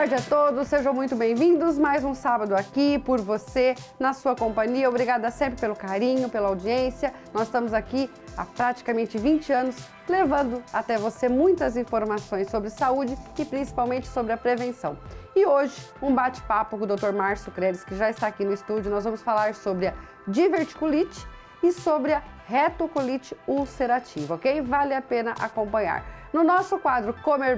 tarde a todos, sejam muito bem-vindos. Mais um sábado aqui por você, na sua companhia. Obrigada sempre pelo carinho, pela audiência. Nós estamos aqui há praticamente 20 anos levando até você muitas informações sobre saúde e principalmente sobre a prevenção. E hoje, um bate-papo com o Dr. Márcio Creles, que já está aqui no estúdio. Nós vamos falar sobre a diverticulite e sobre a retocolite ulcerativa, ok? Vale a pena acompanhar. No nosso quadro comer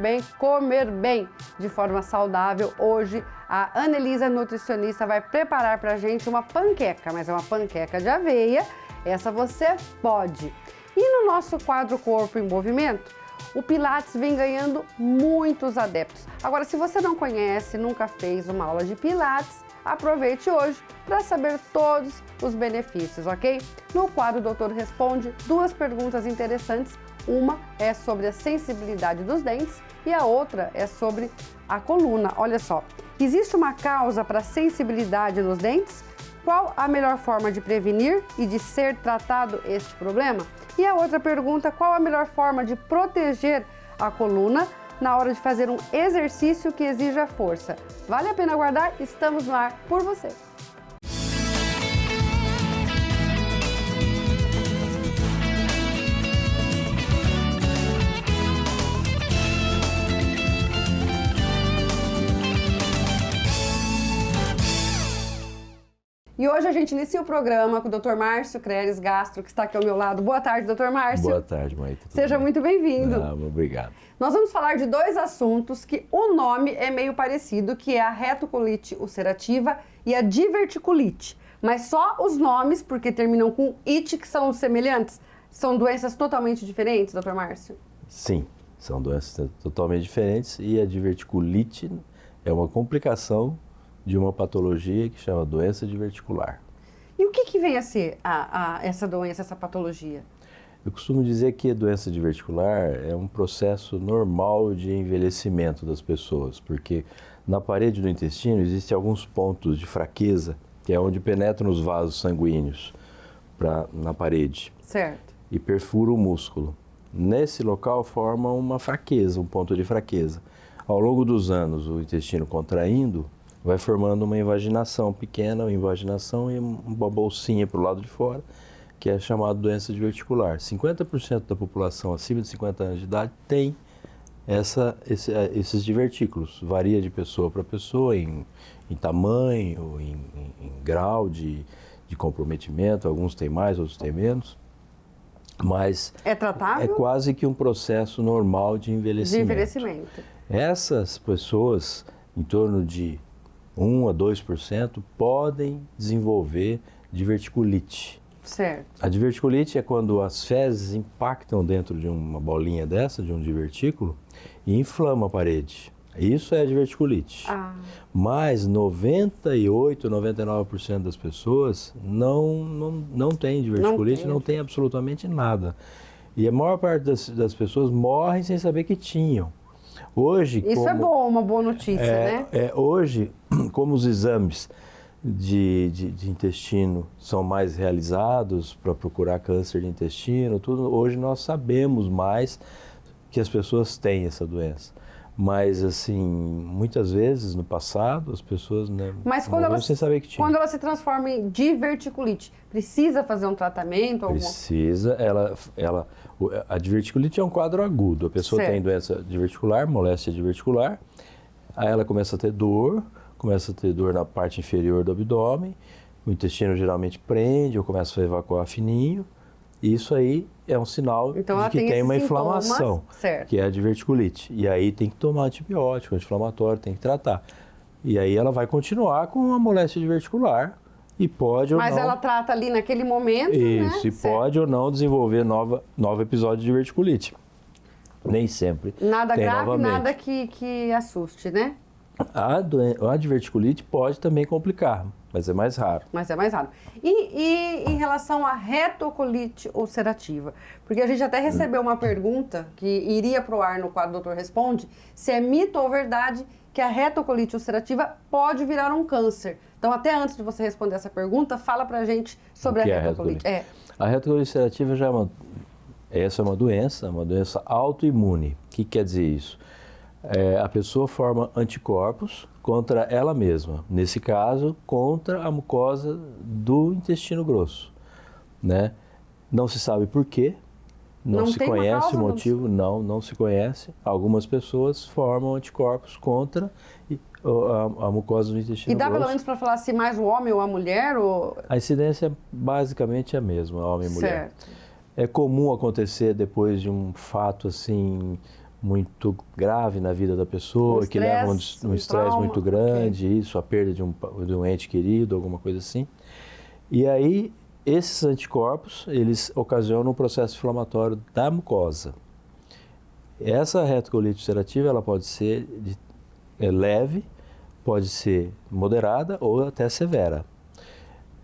bem de forma saudável, hoje a Anelisa, nutricionista, vai preparar pra gente uma panqueca, mas é uma panqueca de aveia, essa você pode. E no nosso quadro Corpo em Movimento, o Pilates vem ganhando muitos adeptos. Agora, se você não conhece, nunca fez uma aula de Pilates, aproveite hoje para saber todos os benefícios, ok? No quadro o Doutor Responde, duas perguntas interessantes. Uma é sobre a sensibilidade dos dentes e a outra é sobre a coluna. Olha só, existe uma causa para sensibilidade nos dentes? Qual a melhor forma de prevenir e de ser tratado este problema? E a outra pergunta, qual a melhor forma de proteger a coluna na hora de fazer um exercício que exija força? Vale a pena aguardar? Estamos no ar por você. E hoje a gente inicia o programa com o Dr. Márcio Creles, gastro, que está aqui ao meu lado. Boa tarde, Dr. Márcio. Boa tarde, Maíta. Seja muito bem-vindo. Obrigado. Nós vamos falar de dois assuntos que o nome é meio parecido, que é a retocolite ulcerativa e a diverticulite. Mas só os nomes, porque terminam com it, que são semelhantes. São doenças totalmente diferentes, Dr. Márcio? Sim, são doenças totalmente diferentes e a diverticulite é uma complicação de uma patologia que chama doença diverticular. E o que vem a ser essa doença, essa patologia? Eu costumo dizer que a doença diverticular é um processo normal de envelhecimento das pessoas, porque na parede do intestino existem alguns pontos de fraqueza, que é onde penetram os vasos sanguíneos na parede. Certo. E perfura o músculo. Nesse local forma uma fraqueza, um ponto de fraqueza. Ao longo dos anos, o intestino contraindo, vai formando uma invaginação pequena, uma invaginação e uma bolsinha para o lado de fora, que é chamada doença diverticular. 50% da população acima de 50 anos de idade tem esses divertículos. Varia de pessoa para pessoa em tamanho, em grau de comprometimento. Alguns têm mais, outros têm menos. Mas é tratável? É quase que um processo normal de envelhecimento. De envelhecimento. Essas pessoas, em torno de 1 a 2%, podem desenvolver diverticulite. Certo. A diverticulite é quando as fezes impactam dentro de uma bolinha dessa, de um divertículo, e inflama a parede. Isso é a diverticulite. Mas 98, 99% das pessoas não tem diverticulite, não tem absolutamente nada. E a maior parte das pessoas morrem sem saber que tinham. Hoje, isso é bom, uma boa notícia, né? Hoje, como os exames de intestino são mais realizados para procurar câncer de intestino, hoje nós sabemos mais que as pessoas têm essa doença. Mas, assim, muitas vezes no passado as pessoas morreram sem saber que tinham. Quando ela se transforma em diverticulite, precisa fazer um tratamento? Precisa. A diverticulite é um quadro agudo. A pessoa tem doença diverticular, moléstia diverticular, aí ela começa a ter dor na parte inferior do abdômen, o intestino geralmente prende ou começa a evacuar fininho. Isso aí é um sinal de que tem uma inflamação, que é a diverticulite. E aí tem que tomar antibiótico, anti-inflamatório, tem que tratar. E aí ela vai continuar com a moléstia diverticular e pode ou não... Mas ela trata ali naquele momento, Isso, e pode ou não desenvolver novo episódio de diverticulite. Nem sempre. Nada tem grave, novamente. nada que assuste, né? A diverticulite pode também complicar, mas é mais raro. E em relação à retocolite ulcerativa? Porque a gente até recebeu uma pergunta que iria para o ar no quadro Doutor Responde, se é mito ou verdade que a retocolite ulcerativa pode virar um câncer. Então, até antes de você responder essa pergunta, fala pra gente sobre a retocolite. A retocolite ulcerativa já é uma doença autoimune. O que quer dizer isso? A pessoa forma anticorpos contra ela mesma, nesse caso, contra a mucosa do intestino grosso, né? Não se sabe por quê, não se conhece o motivo, não se conhece. Algumas pessoas formam anticorpos contra a mucosa do intestino grosso. E dá pelo menos para falar se mais o homem ou a mulher? Ou... A incidência basicamente é a mesma, homem e mulher. Certo. É comum acontecer depois de um fato assim muito grave na vida da pessoa, que leva um estresse muito grande, isso, a perda de um ente querido, alguma coisa assim. E aí, esses anticorpos, eles ocasionam um processo inflamatório da mucosa. Essa retocolite ulcerativa, ela pode ser leve, pode ser moderada ou até severa.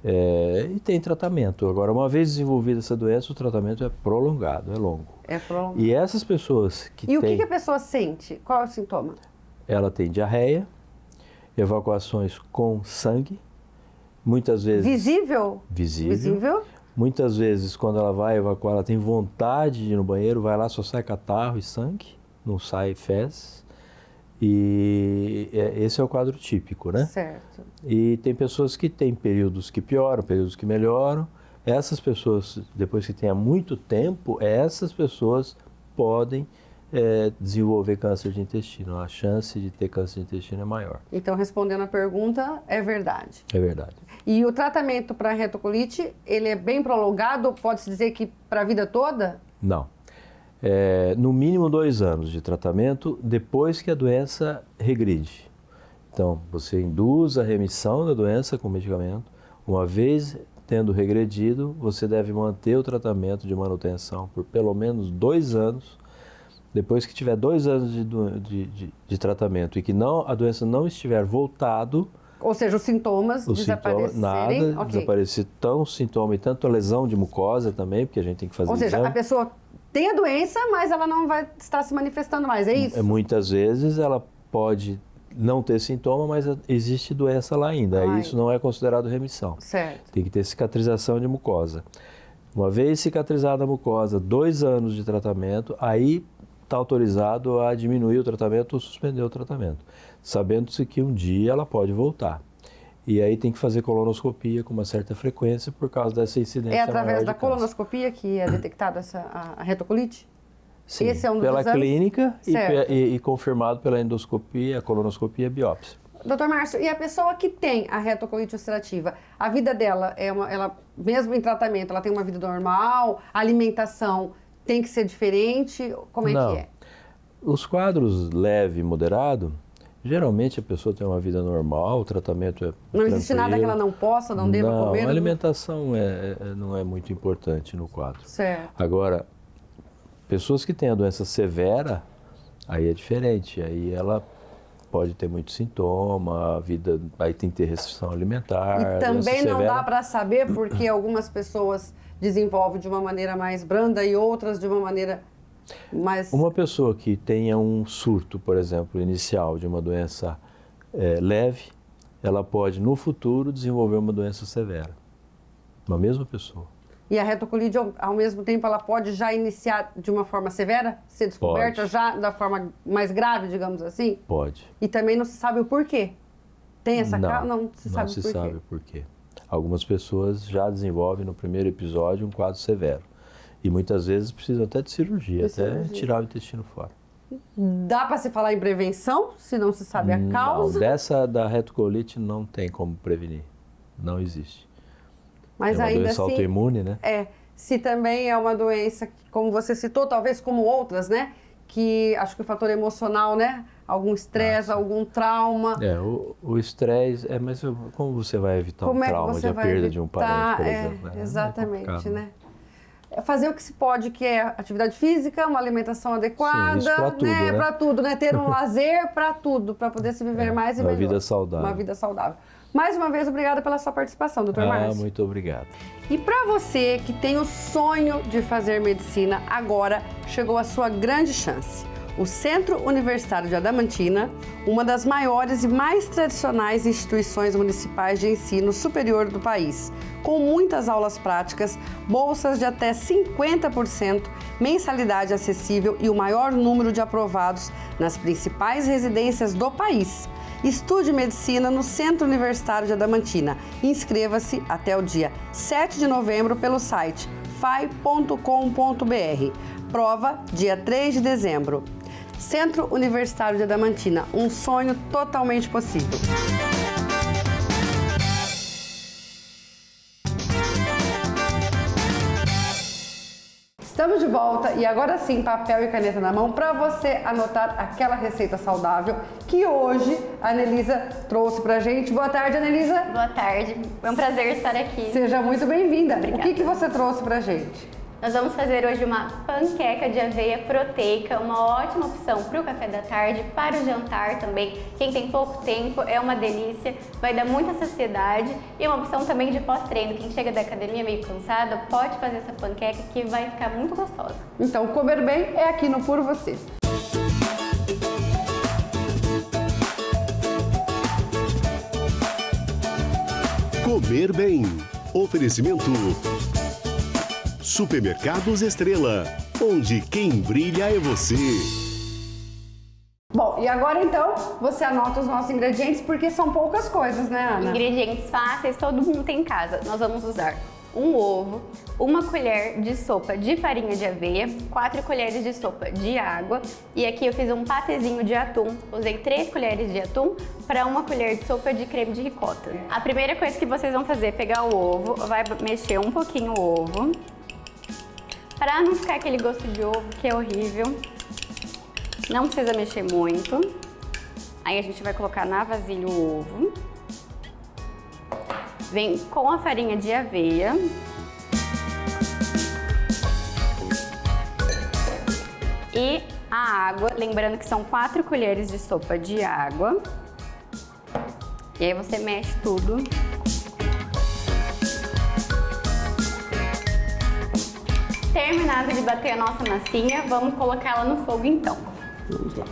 E tem tratamento. Agora, uma vez desenvolvida essa doença, o tratamento é prolongado, é longo. É prolongado. E essas pessoas que E o que a pessoa sente? Qual é o sintoma? Ela tem diarreia, evacuações com sangue, muitas vezes... Visível? Visível. Muitas vezes, quando ela vai evacuar, ela tem vontade de ir no banheiro, vai lá, só sai catarro e sangue, não sai fezes. E esse é o quadro típico, né? Certo. E tem pessoas que têm períodos que pioram, períodos que melhoram. Essas pessoas, depois que tenha muito tempo, essas pessoas podem desenvolver câncer de intestino. A chance de ter câncer de intestino é maior. Então, respondendo a pergunta, é verdade. É verdade. E o tratamento para retocolite, ele é bem prolongado? Pode-se dizer que para a vida toda? Não. No mínimo 2 anos de tratamento depois que a doença regride. Então, você induz a remissão da doença com medicamento. Uma vez tendo regredido, você deve manter o tratamento de manutenção por pelo menos 2 anos. Depois que tiver 2 anos de tratamento e que a doença não estiver voltado... Ou seja, os sintomas desaparecerem? Nada, desaparecer tão sintoma e tanto a lesão de mucosa também, porque a gente tem que fazer exame. Ou seja, a pessoa tem a doença, mas ela não vai estar se manifestando mais, é isso? Muitas vezes ela pode não ter sintoma, mas existe doença lá ainda. Isso não é considerado remissão. Certo. Tem que ter cicatrização de mucosa. Uma vez cicatrizada a mucosa, 2 anos de tratamento, aí está autorizado a diminuir o tratamento ou suspender o tratamento, sabendo-se que um dia ela pode voltar. E aí tem que fazer colonoscopia com uma certa frequência por causa dessa incidência maior de câncer. É através da colonoscopia que é detectado a retocolite? Sim, esse é um dos pela exames? Clínica e confirmado pela endoscopia, a colonoscopia e a biópsia. Doutor Márcio, e a pessoa que tem a retocolite ulcerativa, a vida dela, ela mesmo em tratamento, ela tem uma vida normal, a alimentação tem que ser diferente? Como é que é? Os quadros leve e moderado, geralmente a pessoa tem uma vida normal, o tratamento é Não existe nada que ela não possa, não deva comer? Não, a alimentação não é muito importante no quadro. Certo. Agora, pessoas que têm a doença severa, aí é diferente, aí ela pode ter muito sintoma, a vida aí tem que ter restrição alimentar. E também não dá para saber porque algumas pessoas desenvolvem de uma maneira mais branda e outras de uma maneira mais... Uma pessoa que tenha um surto, por exemplo, inicial de uma doença leve, ela pode no futuro desenvolver uma doença severa. Uma mesma pessoa. E a retocolite, ao mesmo tempo, ela pode já iniciar de uma forma severa? Ser descoberta já da forma mais grave, digamos assim? Pode. E também não se sabe o porquê? Tem essa causa? Não se sabe o porquê. Algumas pessoas já desenvolvem no primeiro episódio um quadro severo. E muitas vezes precisam até de cirurgia, tirar o intestino fora. Dá para se falar em prevenção, se não se sabe a causa? Não, da retocolite não tem como prevenir. Não existe. Mas é uma ainda doença assim, autoimune, né? Se também é uma doença, que, como você citou, talvez como outras, né? Que acho que o fator emocional, né? Algum estresse, algum trauma. O estresse, mas como você vai evitar um trauma de a perda de um parente, por exemplo? Exatamente, né? Fazer o que se pode, que é atividade física, uma alimentação adequada, isso pra tudo, né? Para tudo, né? Ter um lazer para tudo, para poder se viver mais e melhor. Uma vida saudável. Uma vida saudável. Mais uma vez, obrigada pela sua participação, doutor Márcio. Muito obrigado. E para você que tem o sonho de fazer medicina, agora chegou a sua grande chance. O Centro Universitário de Adamantina, uma das maiores e mais tradicionais instituições municipais de ensino superior do país, com muitas aulas práticas, bolsas de até 50%, mensalidade acessível e o maior número de aprovados nas principais residências do país. Estude medicina no Centro Universitário de Adamantina. Inscreva-se até o dia 7 de novembro pelo site fai.com.br. Prova dia 3 de dezembro. Centro Universitário de Adamantina, um sonho totalmente possível. Estamos de volta e agora sim, papel e caneta na mão para você anotar aquela receita saudável que hoje a Anelisa trouxe pra gente. Boa tarde, Anelisa. Boa tarde, é um prazer estar aqui. Seja muito bem-vinda. Obrigada. O que você trouxe pra gente? Nós vamos fazer hoje uma panqueca de aveia proteica, uma ótima opção para o café da tarde, para o jantar também. Quem tem pouco tempo, é uma delícia, vai dar muita saciedade e uma opção também de pós-treino. Quem chega da academia meio cansado, pode fazer essa panqueca que vai ficar muito gostosa. Então, comer bem é aqui no Por Você. Comer bem. Oferecimento Supermercados Estrela, onde quem brilha é você. Bom, e agora então, você anota os nossos ingredientes, porque são poucas coisas, né, Ana? Ingredientes fáceis, todo mundo tem em casa. Nós vamos usar um ovo, uma colher de sopa de farinha de aveia, 4 colheres de sopa de água e aqui eu fiz um patezinho de atum. Usei 3 colheres de atum para 1 colher de sopa de creme de ricota. A primeira coisa que vocês vão fazer é pegar o ovo, vai mexer um pouquinho o ovo, para não ficar aquele gosto de ovo que é horrível. Não precisa mexer muito. Aí a gente vai colocar na vasilha o ovo. Vem com a farinha de aveia. E a água, lembrando que são 4 colheres de sopa de água. E aí você mexe tudo. Terminado de bater a nossa massinha, vamos colocá-la no fogo então. Vamos lá.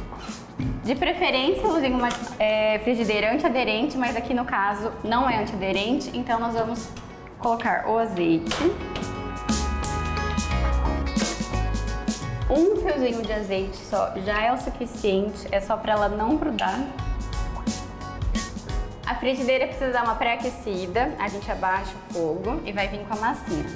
De preferência, usem uma frigideira antiaderente, mas aqui no caso não é antiaderente, então nós vamos colocar o azeite. Um fiozinho de azeite só já é o suficiente, é só para ela não grudar. A frigideira precisa dar uma pré-aquecida, a gente abaixa o fogo e vai vir com a massinha.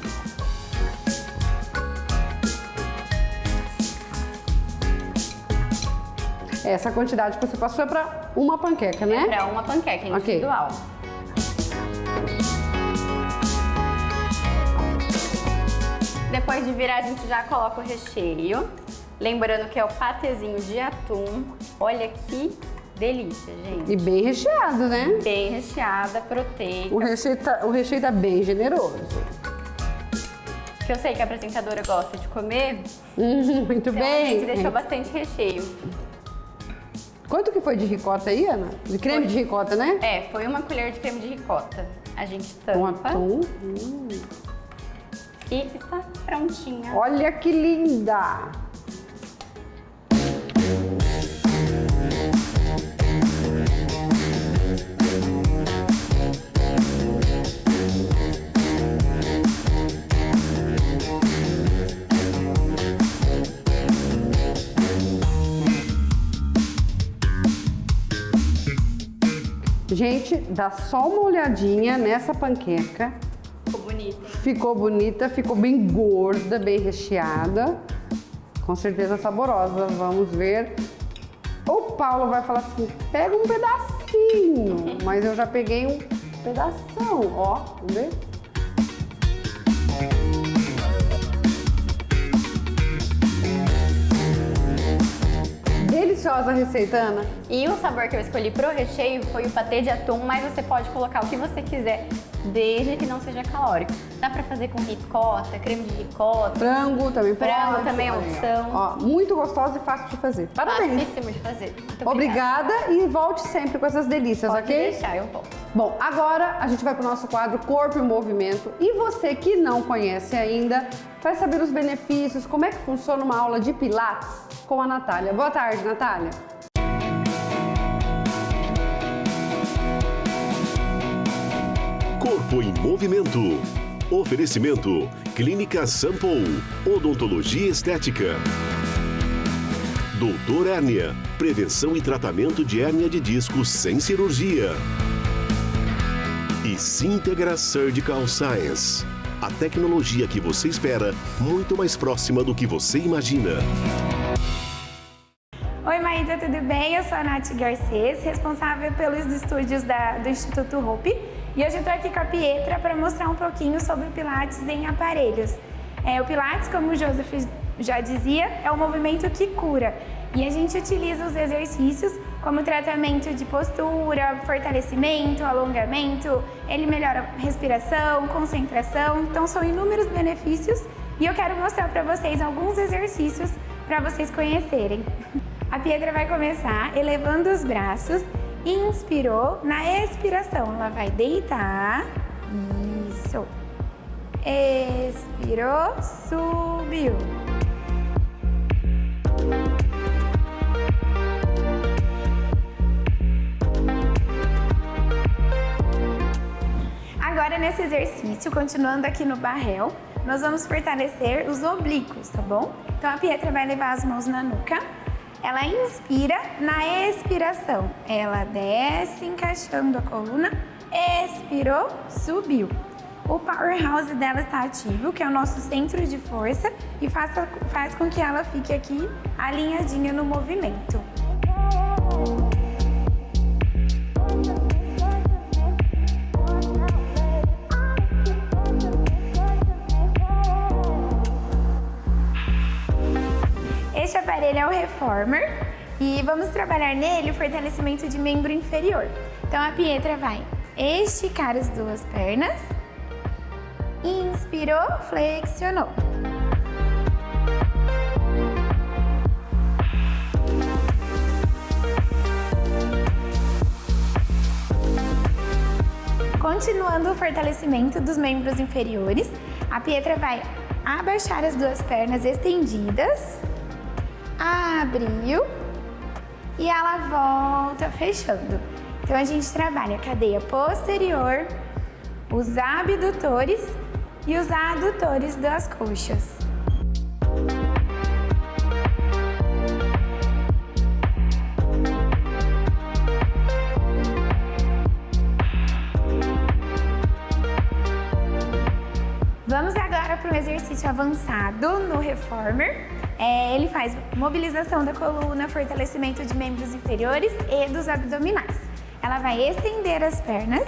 Essa quantidade que você passou é para uma panqueca, né? É para uma panqueca individual. Depois de virar, a gente já coloca o recheio. Lembrando que é o patezinho de atum. Olha que delícia, gente. E bem recheado, né? Bem recheada, proteica. O recheio tá bem generoso. Que eu sei que a apresentadora gosta de comer. Muito Então bem. a gente deixou bastante recheio. Quanto que foi de ricota aí, Ana? De creme de ricota, né? É, foi 1 colher de creme de ricota. A gente tampa. Com atum. E está prontinha. Olha que linda! Gente, dá só uma olhadinha nessa panqueca. Ficou bonita. Ficou bonita, ficou bem gorda, bem recheada. Com certeza saborosa. Vamos ver. O Paulo vai falar assim, pega um pedacinho. Mas eu já peguei um pedação, ó. Vamos ver? Deliciosa a receita, Ana. E o sabor que eu escolhi pro recheio foi o patê de atum, mas você pode colocar o que você quiser desde que não seja calórico. Dá pra fazer com ricota, creme de ricota. Frango também pode. Frango também é Olha, opção. ó, muito gostosa e fácil de fazer. Parabéns. Facíssimo de fazer. Muito Obrigada e volte sempre com essas delícias, Pode ok? deixar, eu volto. Bom, agora a gente vai para o nosso quadro Corpo em Movimento e você que não conhece ainda vai saber os benefícios, como é que funciona uma aula de Pilates com a Natália. Boa tarde, Natália. Corpo em Movimento. Oferecimento: Clínica Sample, Odontologia Estética. Doutor Hérnia, prevenção e tratamento de hérnia de disco sem cirurgia. E Sintegra Surgical Science, a tecnologia que você espera muito mais próxima do que você imagina. Oi, Maída, tudo bem? Eu sou a Nath Garcês, responsável pelos estúdios do Instituto Hope. E hoje eu estou aqui com a Pietra para mostrar um pouquinho sobre o Pilates em aparelhos. O Pilates, como o Joseph já dizia, é um movimento que cura. E a gente utiliza os exercícios como tratamento de postura, fortalecimento, alongamento. Ele melhora a respiração, concentração. Então são inúmeros benefícios e eu quero mostrar para vocês alguns exercícios para vocês conhecerem. A Pietra vai começar elevando os braços. Inspirou, na expiração ela vai deitar, isso, expirou, subiu. Agora nesse exercício, continuando aqui no barrel, nós vamos fortalecer os oblíquos, tá bom? Então a Pietra vai levar as mãos na nuca. Ela inspira, na expiração, ela desce encaixando a coluna, expirou, subiu. O powerhouse dela está ativo, que é o nosso centro de força, e faz com que ela fique aqui alinhadinha no movimento. Este aparelho é o Reformer e vamos trabalhar nele o fortalecimento de membro inferior. Então a Pietra vai esticar as duas pernas, inspirou, flexionou. Continuando o fortalecimento dos membros inferiores, a Pietra vai abaixar as duas pernas estendidas, abriu e ela volta fechando. Então a gente trabalha a cadeia posterior, os abdutores e os adutores das coxas. Vamos agora para um exercício avançado no Reformer. Ele faz mobilização da coluna, fortalecimento de membros inferiores e dos abdominais. Ela vai estender as pernas,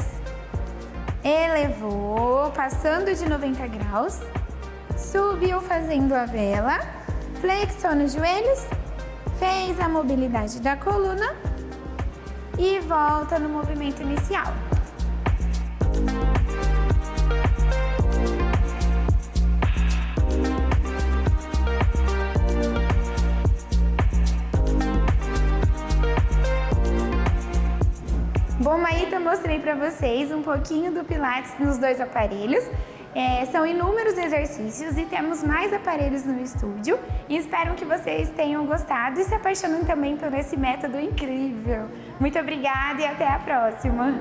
elevou, passando de 90 graus, subiu fazendo a vela, flexiona os joelhos, fez a mobilidade da coluna e volta no movimento inicial. Bom, Maíta, mostrei para vocês um pouquinho do Pilates nos dois aparelhos. São inúmeros exercícios e temos mais aparelhos no estúdio. E espero que vocês tenham gostado e se apaixonem também por esse método incrível. Muito obrigada e até a próxima!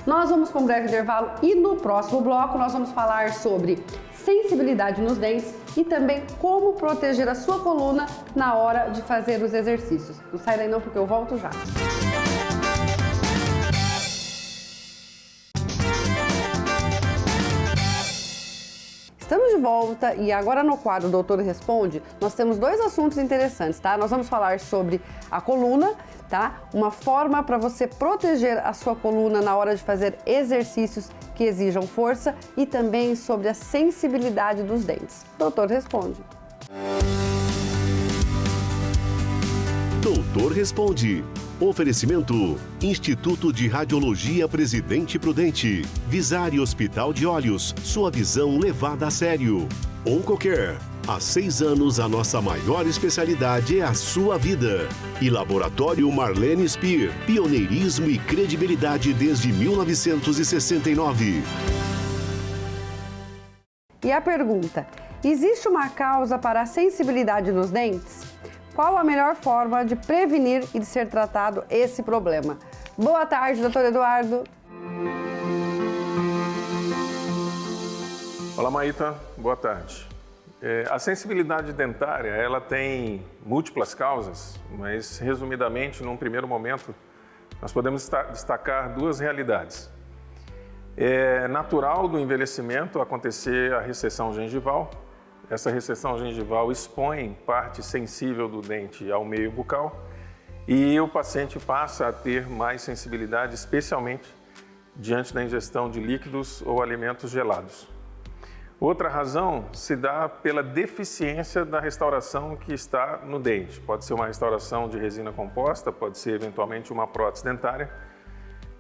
Nós vamos para um breve intervalo e no próximo bloco nós vamos falar sobre sensibilidade nos dentes e também como proteger a sua coluna na hora de fazer os exercícios. Não sai daí não porque eu volto já. Estamos de volta e agora no quadro Doutor Responde, nós temos dois assuntos interessantes, tá? Nós vamos falar sobre a coluna, tá? Uma forma para você proteger a sua coluna na hora de fazer exercícios que exijam força e também sobre a sensibilidade dos dentes. Doutor Responde. Doutor Responde. Oferecimento: Instituto de Radiologia Presidente Prudente, Visari Hospital de Olhos, sua visão levada a sério. Oncocare, há 6 anos a nossa maior especialidade é a sua vida. E Laboratório Marlene Spear, pioneirismo e credibilidade desde 1969. E a pergunta: existe uma causa para a sensibilidade nos dentes? Qual a melhor forma de prevenir e de ser tratado esse problema? Boa tarde, doutor Eduardo. Olá, Maíta. Boa tarde. A sensibilidade dentária, ela tem múltiplas causas, mas resumidamente, num primeiro momento, nós podemos destacar 2 realidades. É natural do envelhecimento acontecer a recessão gengival. Essa recessão gengival expõe parte sensível do dente ao meio bucal e o paciente passa a ter mais sensibilidade, especialmente diante da ingestão de líquidos ou alimentos gelados. Outra razão se dá pela deficiência da restauração que está no dente. Pode ser uma restauração de resina composta, pode ser eventualmente uma prótese dentária,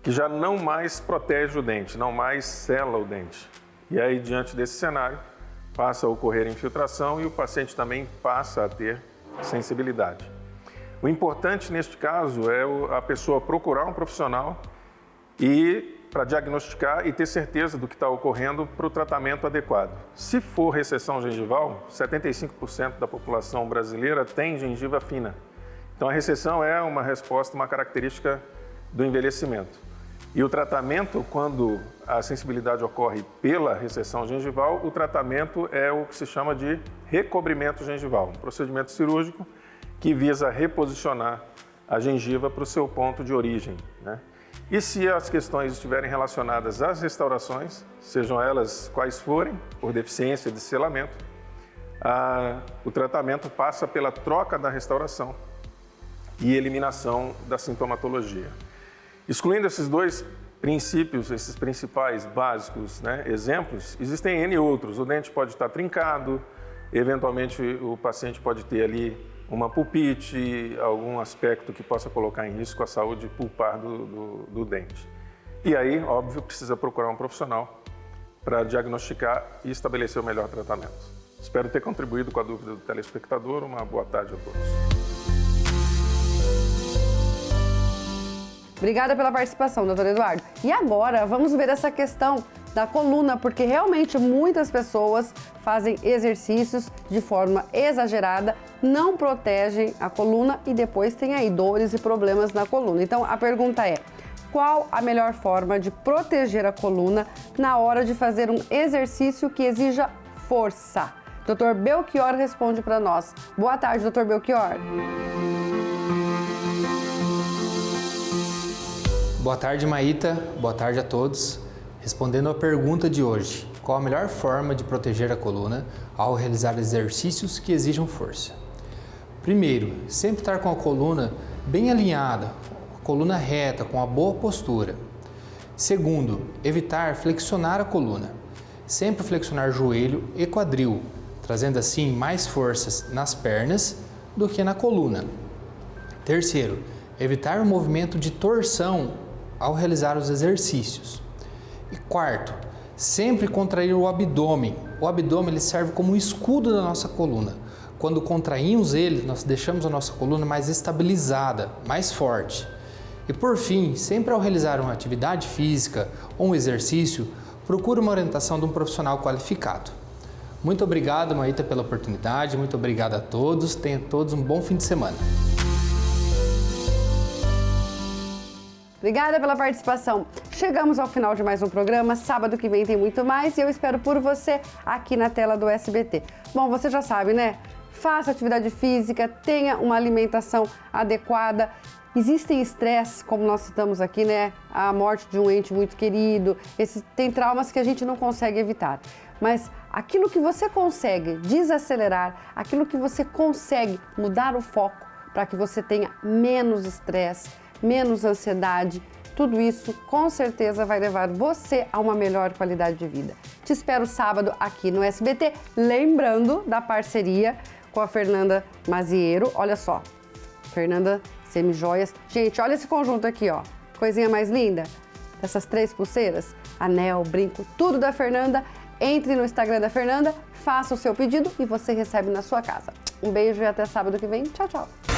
que já não mais protege o dente, não mais sela o dente. E aí, diante desse cenário, passa a ocorrer infiltração e o paciente também passa a ter sensibilidade. O importante neste caso é a pessoa procurar um profissional para diagnosticar e ter certeza do que está ocorrendo para o tratamento adequado. Se for recessão gengival, 75% da população brasileira tem gengiva fina. Então a recessão é uma resposta, uma característica do envelhecimento. E o tratamento, quando a sensibilidade ocorre pela recessão gengival, o tratamento é o que se chama de recobrimento gengival, um procedimento cirúrgico que visa reposicionar a gengiva para o seu ponto de origem, né? E se as questões estiverem relacionadas às restaurações, sejam elas quais forem, por deficiência de selamento, o tratamento passa pela troca da restauração e eliminação da sintomatologia. Excluindo esses 2 princípios, esses principais básicos, né, exemplos, existem N outros. O dente pode estar trincado, eventualmente o paciente pode ter ali uma pulpite, algum aspecto que possa colocar em risco a saúde pulpar do dente. E aí, óbvio, precisa procurar um profissional para diagnosticar e estabelecer o melhor tratamento. Espero ter contribuído com a dúvida do telespectador. Uma boa tarde a todos. Obrigada pela participação, doutor Eduardo. E agora, vamos ver essa questão da coluna, porque realmente muitas pessoas fazem exercícios de forma exagerada, não protegem a coluna e depois tem aí dores e problemas na coluna. Então, a pergunta é: qual a melhor forma de proteger a coluna na hora de fazer um exercício que exija força? Dr. Belchior responde para nós. Boa tarde, Dr. Belchior. Boa tarde, Maíta. Boa tarde a todos. Respondendo à pergunta de hoje, qual a melhor forma de proteger a coluna ao realizar exercícios que exijam força? Primeiro, sempre estar com a coluna bem alinhada, a coluna reta, com uma boa postura. Segundo, evitar flexionar a coluna. Sempre flexionar joelho e quadril, trazendo assim mais forças nas pernas do que na coluna. Terceiro, evitar o movimento de torção ao realizar os exercícios. E quarto, sempre contrair o abdômen. O abdômen ele serve como um escudo da nossa coluna. Quando contraímos ele, nós deixamos a nossa coluna mais estabilizada, mais forte. E por fim, sempre ao realizar uma atividade física ou um exercício, procure uma orientação de um profissional qualificado. Muito obrigado, Maíta, pela oportunidade. Muito obrigado a todos. Tenham todos um bom fim de semana. Obrigada pela participação. Chegamos ao final de mais um programa. Sábado que vem tem muito mais e eu espero por você aqui na tela do SBT. Bom, você já sabe, né? Faça atividade física, tenha uma alimentação adequada. Existem estresses, como nós citamos aqui, né? A morte de um ente muito querido. Tem traumas que a gente não consegue evitar. Mas aquilo que você consegue desacelerar, aquilo que você consegue mudar o foco para que você tenha menos estresse, menos ansiedade, tudo isso com certeza vai levar você a uma melhor qualidade de vida. Te espero sábado aqui no SBT, lembrando da parceria com a Fernanda Maziero. Olha só, Fernanda semijoias. Gente, olha esse conjunto aqui, ó. Coisinha mais linda. Essas 3 pulseiras, anel, brinco, tudo da Fernanda. Entre no Instagram da Fernanda, faça o seu pedido e você recebe na sua casa. Um beijo e até sábado que vem. Tchau, tchau.